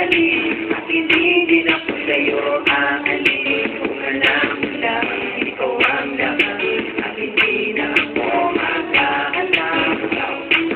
mali at hindi na po sa'yo aalis. Kung alam mo lang, ikaw ang lahat at hindi na ako magkaalam.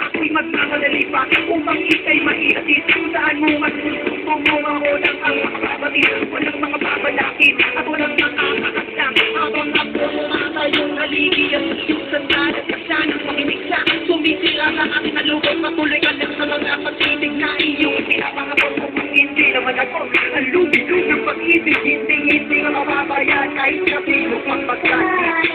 Ako'y magmamadali pa upang ika'y maihatid kung saan mo masusuko mo ako lang ang makabatid. Walang mga babalakid at walang makakakasang habang ako yung haligi at yung sandalat na sanang makinig sa sumisira sa aking nalukot. Patuloy ka lang sa mga pag-ibig na iyong pinapangabot ko. Kung hindi naman ako ang lubi ng pag-ibig, hindi nga mababayan kahit sa sino pang pagkakit.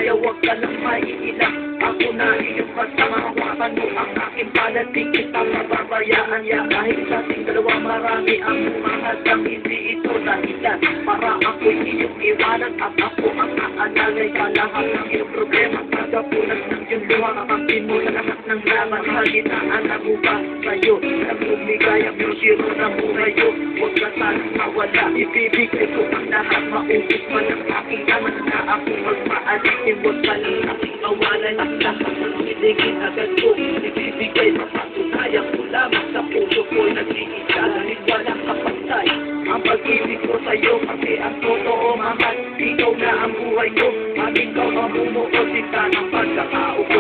Huwag ka lang maiilang. Ako na iyong kasama. Hawakan mo ang aking palad. Di kita mababayaan ya. Kahit sa ating dalawa marami ang umangatang. Hindi ito dahilan para ako'y iyong iwanan. At ako ang aalalay sa lahat ng iyong problema. Pagkapunan ng iyong luha. Kakampi mo sa lahat ng laman. Halitaan na mo ba sa'yo? Nagbumigay ang iyong siro ng buhay ko. Huwag ka sanang mawala. Ibibigay ko ang lahat. Maubos man ang aking naman na ako magpaalisin. Huwag ka lang aking awalan. Ang lahat ng pinigin agad ko. Ibibigay mapatunayan ko lamang sa puso ko. Nag-iisa dahil walang kapantay. Ang pag-ibig ko sa'yo kasi ang totoo mahal. Ikaw na ang buhay ko. At ikaw ang bumuo sita ng pagkakaupo.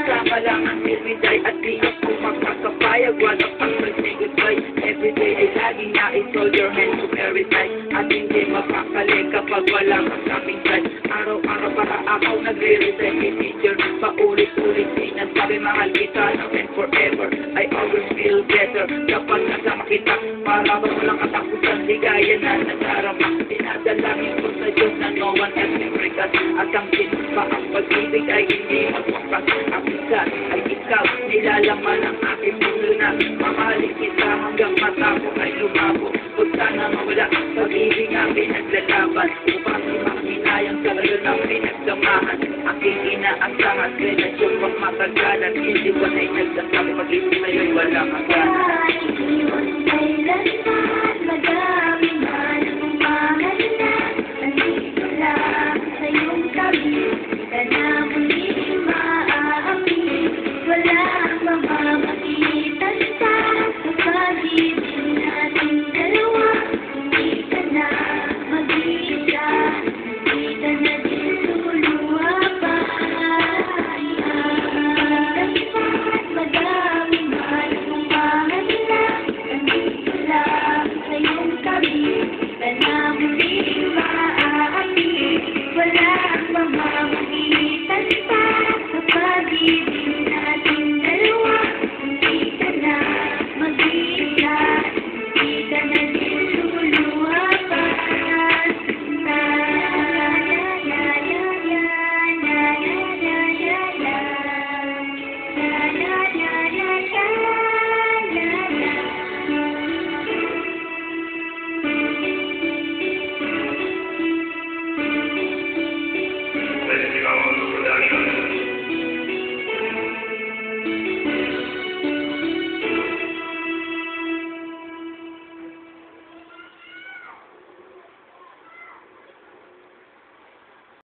Kasama lang ang everyday at di ako magkakapayag. Walang pang mag-goodbye. Everyday ay laging nais hold your hand to paradise. At hindi mapakali kapag walang ang kaming side. Araw-araw para ako nagre-resign. Teacher, paulit-ulit sinasabi mahal kita now and forever. I always feel better kapag nasama kita. Para ba walang katapusan, ligaya na nadarama. Dinadalangin ko sa Diyos na no one else may break us. At ang pa ang pag-ibig ay hindi magpapas. Ang isa ay ikaw, nilalaman ang aking puso na mamahalin kita hanggang mata ko ay lumabo. Huwag sana mawala pag-ibig ang pinaglalaban. Upang di makinayang sa gayon ang pinagsamahan. Aking inaasahan, relasyon pang matagalan. Hindi ko na'y nagsasabi pag-ibig sa'yo'y walang hangganan.